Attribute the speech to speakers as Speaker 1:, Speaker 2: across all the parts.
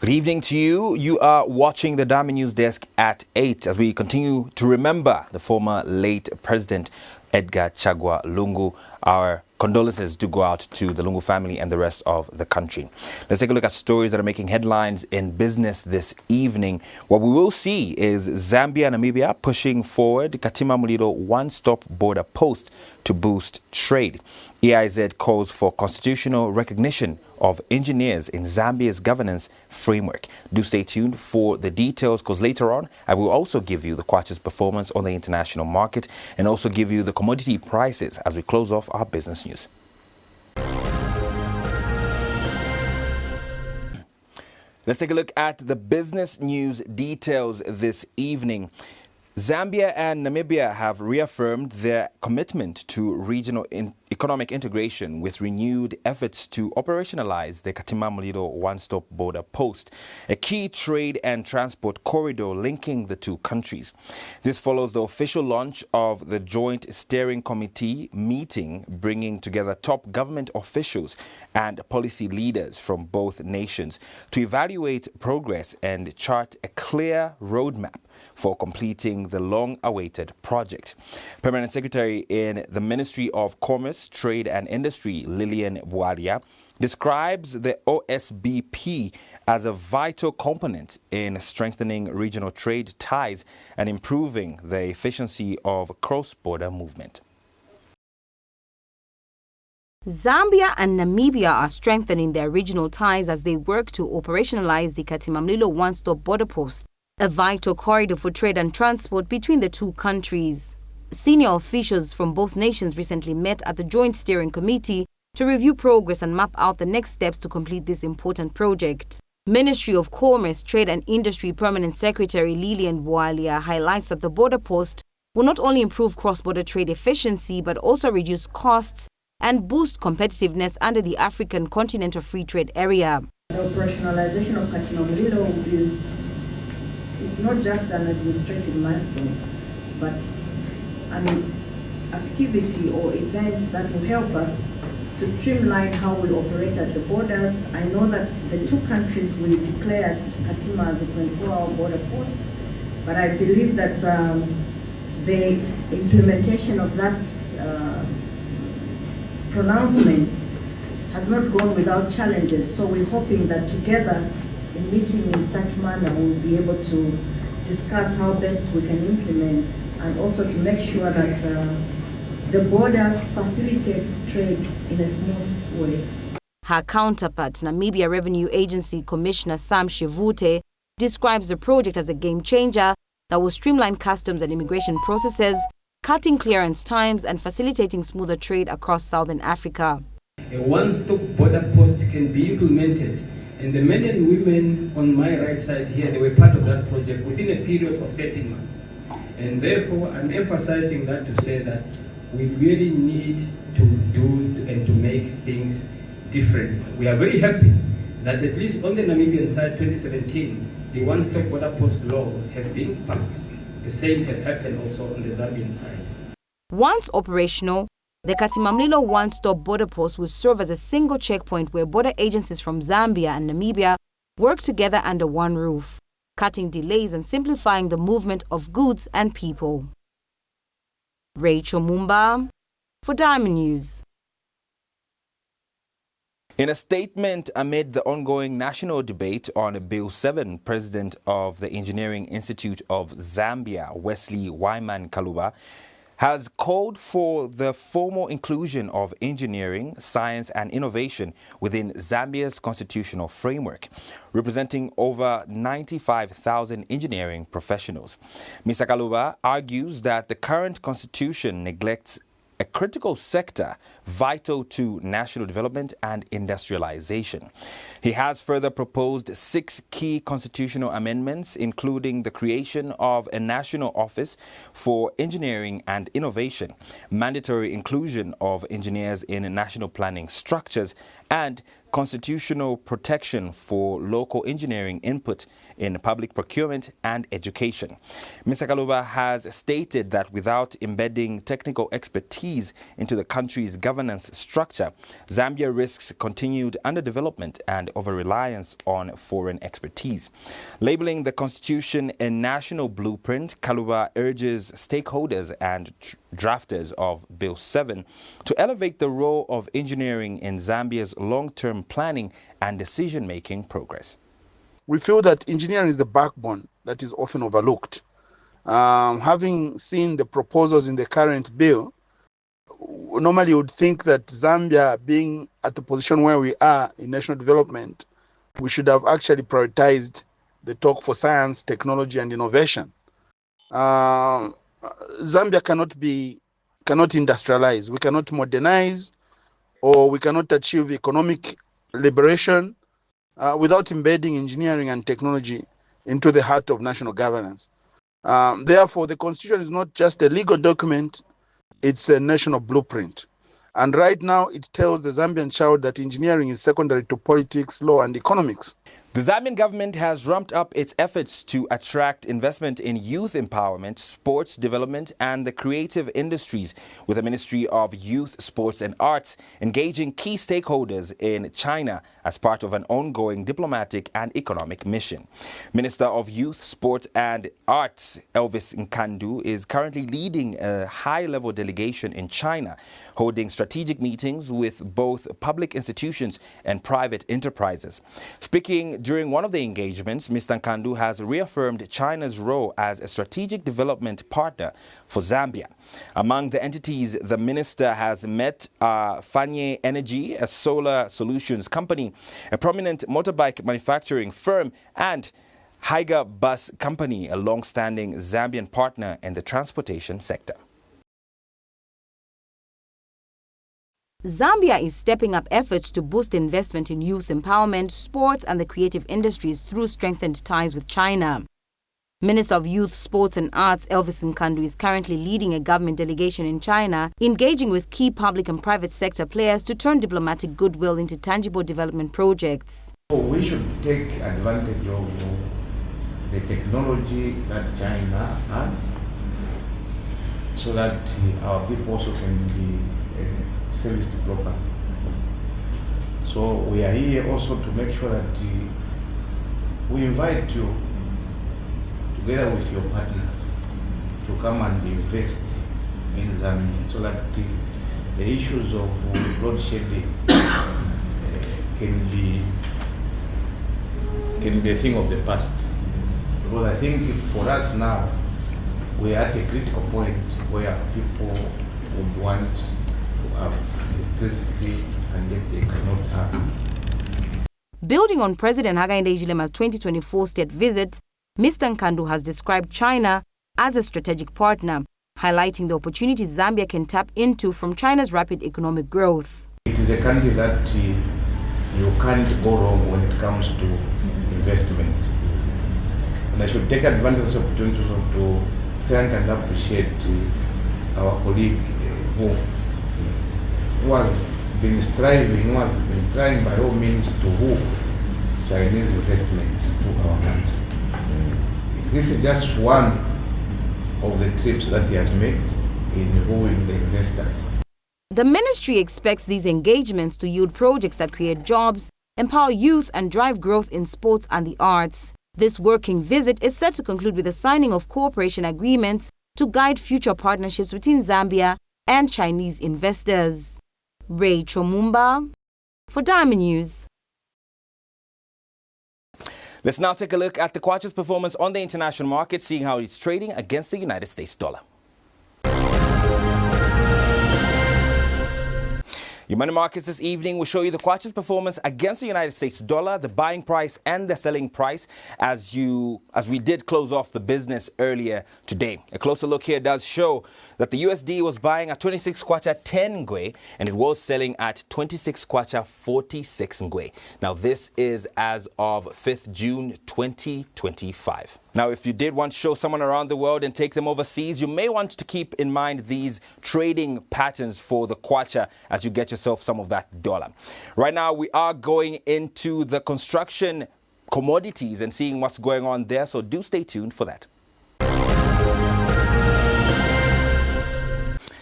Speaker 1: Good evening to you. You are watching the Diamond News Desk at 8 as we continue to remember the former late President Edgar Chagwa Lungu. Our condolences do go out to the Lungu family and the rest of the country. Let's take a look at stories that are making headlines in business this evening. What we will see is Zambia and Namibia pushing forward Katima Mulilo one-stop border post to boost trade. EIZ calls for constitutional recognition of engineers in Zambia's governance framework. Do stay tuned for the details, because later on I will also give you the Kwacha's performance on the international market and also give you the commodity prices as we close off our business news. Let's take a look at the business news details this evening. Zambia and Namibia have reaffirmed their commitment to regional economic integration with renewed efforts to operationalize the Katima Mulilo one-stop border post, a key trade and transport corridor linking the two countries. This follows the official launch of the Joint Steering Committee meeting, bringing together top government officials and policy leaders from both nations to evaluate progress and chart a clear roadmap for completing the long-awaited project. Permanent Secretary in the Ministry of Commerce, Trade and Industry, Lillian Bwalia, describes the OSBP as a vital component in strengthening regional trade ties and improving the efficiency of cross-border movement.
Speaker 2: Zambia and Namibia are strengthening their regional ties as they work to operationalize the Katima Mulilo one-stop border post, a vital corridor for trade and transport between the two countries. Senior officials from both nations recently met at the Joint Steering Committee to review progress and map out the next steps to complete this important project. Ministry of Commerce, Trade and Industry Permanent Secretary Lillian Bwalia highlights that the border post will not only improve cross-border trade efficiency but also reduce costs and boost competitiveness under the African Continental Free Trade Area.
Speaker 3: The operationalization of Katima Mulilo is not just an administrative milestone, but an activity or event that will help us to streamline how we operate at the borders. I know that the two countries will declare Katima as a 24-hour border post, but I believe that the implementation of that pronouncement has not gone without challenges. So we're hoping that together, in meeting in such manner, we'll be able to discuss how best we can implement and also to make sure that the border facilitates trade in a smooth way.
Speaker 2: Her counterpart, Namibia Revenue Agency Commissioner Sam Shivute, describes the project as a game changer that will streamline customs and immigration processes, cutting clearance times and facilitating smoother trade across Southern Africa.
Speaker 4: A one-stop border post can be implemented, and the men and women on my right side here, they were part of that project within a period of 13 months. And therefore, I'm emphasizing that to say that we really need to do and to make things different. We are very happy that at least on the Namibian side, 2017, the one-stop border post law had been passed. The same had happened also on the Zambian side.
Speaker 2: Once operational, the Katima Mulilo one-stop border post will serve as a single checkpoint where border agencies from Zambia and Namibia work together under one roof, cutting delays and simplifying the movement of goods and people. Rachel Mumba for Diamond News.
Speaker 1: In a statement amid the ongoing national debate on Bill 7, President of the Engineering Institute of Zambia, Wesley Wyman Kaluba, has called for the formal inclusion of engineering, science and innovation within Zambia's constitutional framework, representing over 95,000 engineering professionals. Mr. Kaluba argues that the current constitution neglects a critical sector vital to national development and industrialization. He has further proposed 6 key constitutional amendments, including the creation of a national office for engineering and innovation, mandatory inclusion of engineers in national planning structures, and constitutional protection for local engineering input in public procurement and education. Mr. Kaluba has stated that without embedding technical expertise into the country's governance structure, Zambia risks continued underdevelopment and over-reliance on foreign expertise. Labeling the constitution a national blueprint, Kaluba urges stakeholders and drafters of Bill 7 to elevate the role of engineering in Zambia's long-term planning and decision-making progress.
Speaker 5: We feel that engineering is the backbone that is often overlooked. Having seen the proposals in the current bill, normally you would think that Zambia, being at the position where we are in national development, we should have actually prioritized the talk for science, technology, and innovation. Zambia cannot industrialize. We cannot modernize, or we cannot achieve economic liberation without embedding engineering and technology into the heart of national governance. Therefore, the Constitution is not just a legal document, it's a national blueprint. And right now, it tells the Zambian child that engineering is secondary to politics, law, and economics.
Speaker 1: The Zambian government has ramped up its efforts to attract investment in youth empowerment, sports development, and the creative industries, with the Ministry of Youth, Sports and Arts engaging key stakeholders in China as part of an ongoing diplomatic and economic mission. Minister of Youth, Sport and Arts Elvis Nkandu is currently leading a high-level delegation in China, holding strategic meetings with both public institutions and private enterprises. Speaking during one of the engagements, Mr. Nkandu has reaffirmed China's role as a strategic development partner for Zambia. Among the entities the minister has met are Fanye Energy, a solar solutions company, a prominent motorbike manufacturing firm, and Haiger Bus Company, a long-standing Zambian partner in the transportation sector.
Speaker 2: Zambia is stepping up efforts to boost investment in youth empowerment, sports and the creative industries through strengthened ties with China. Minister of Youth, Sports and Arts Elvis Nkandu is currently leading a government delegation in China, engaging with key public and private sector players to turn diplomatic goodwill into tangible development projects.
Speaker 6: We should take advantage of the technology that China has so that our people also can be serviced properly. So we are here also to make sure that we invite you, together with your partners, to come and invest in Zambia so that the issues of load shedding can be a thing of the past. Because I think for us now, we are at a critical point where people would want to have electricity and yet they cannot have.
Speaker 2: Building on President Hakainde Hichilema's 2024 state visit, Mr. Nkandu has described China as a strategic partner, highlighting the opportunities Zambia can tap into from China's rapid economic growth.
Speaker 6: It is a country that you can't go wrong when it comes to investment. And I should take advantage of the opportunity to thank and appreciate our colleague who has been striving, who has been trying by all means to hook Chinese investment to our country. This is just one of the trips that he has made in wooing the investors.
Speaker 2: The ministry expects these engagements to yield projects that create jobs, empower youth and drive growth in sports and the arts. This working visit is set to conclude with the signing of cooperation agreements to guide future partnerships between Zambia and Chinese investors. Rachel Mumba for Diamond News.
Speaker 1: Let's now take a look at the Kwacha's performance on the international market, seeing how it's trading against the United States dollar. Your money markets this evening will show you the Kwacha's performance against the United States dollar, the buying price and the selling price as we did close off the business earlier today. A closer look here does show that the USD was buying at 26 kwacha 10 ngwe and it was selling at 26 kwacha 46 ngwe. Now this is as of 5th June 2025. Now, if you did want to show someone around the world and take them overseas, you may want to keep in mind these trading patterns for the kwacha as you get yourself some of that dollar. Right now, we are going into the construction commodities and seeing what's going on there, so do stay tuned for that.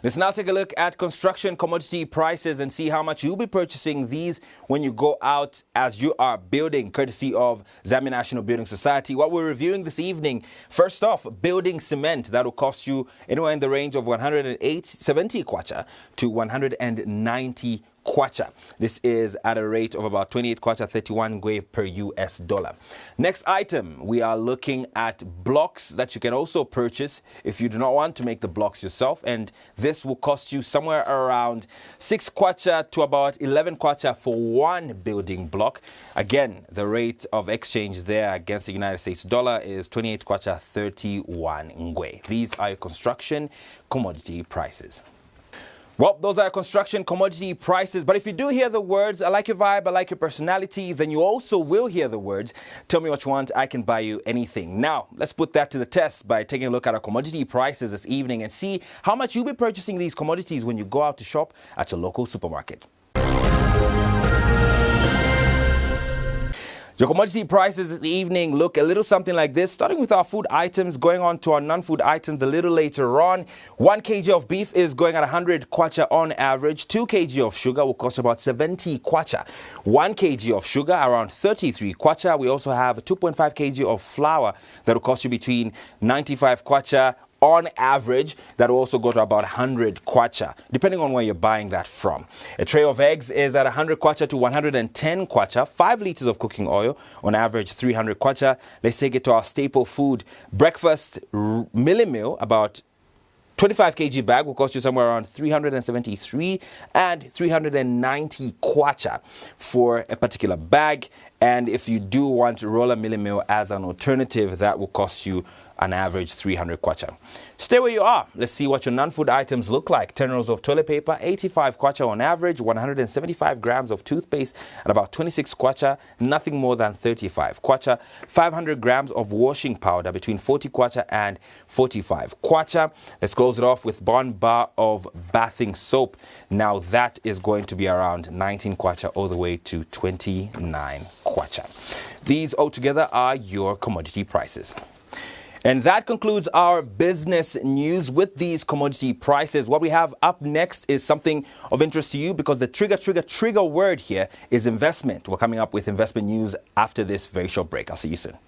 Speaker 1: Let's now take a look at construction commodity prices and see how much you'll be purchasing these when you go out as you are building, courtesy of Zambia National Building Society. What we're reviewing this evening, first off, building cement. That will cost you anywhere in the range of 170 kwacha to 190 kwacha. This is at a rate of about 28 kwacha, 31 ngwe per US dollar. Next item, we are looking at blocks that you can also purchase if you do not want to make the blocks yourself, and this will cost you somewhere around 6 kwacha to about 11 kwacha for one building block. Again, the rate of exchange there against the United States dollar is 28 kwacha, 31 ngwe. These are your construction commodity prices. Well, those are construction commodity prices. But if you do hear the words, I like your vibe, I like your personality, then you also will hear the words, tell me what you want, I can buy you anything. Now, let's put that to the test by taking a look at our commodity prices this evening and see how much you'll be purchasing these commodities when you go out to shop at your local supermarket. Your commodity prices this evening look a little something like this, starting with our food items, going on to our non-food items a little later on. 1 kg of beef is going at 100 kwacha on average. 2 kg of sugar will cost about 70 kwacha. 1 kg of sugar around 33 kwacha. We also have 2.5 kg of flour that will cost you between 95 kwacha on average. That will also go to about 100 kwacha, depending on where you're buying that from. A tray of eggs is at 100 kwacha to 110 kwacha. 5 liters of cooking oil, on average 300 kwacha. Let's take it to our staple food. Breakfast milli meal, about 25 kg bag will cost you somewhere around 373 and 390 kwacha for a particular bag. And if you do want to roll a milli meal as an alternative, that will cost you an average 300 kwacha. Stay where you are. Let's see what your non-food items look like. 10 rolls of toilet paper, 85 kwacha on average. 175 grams of toothpaste at about 26 kwacha, nothing more than 35 kwacha. 500 grams of washing powder between 40 kwacha and 45 kwacha. Let's close it off with 1 bar of bathing soap. Now that is going to be around 19 kwacha all the way to 29 kwacha. These altogether are your commodity prices. And that concludes our business news with these commodity prices. What we have up next is something of interest to you because the trigger word here is investment. We're coming up with investment news after this very short break. I'll see you soon.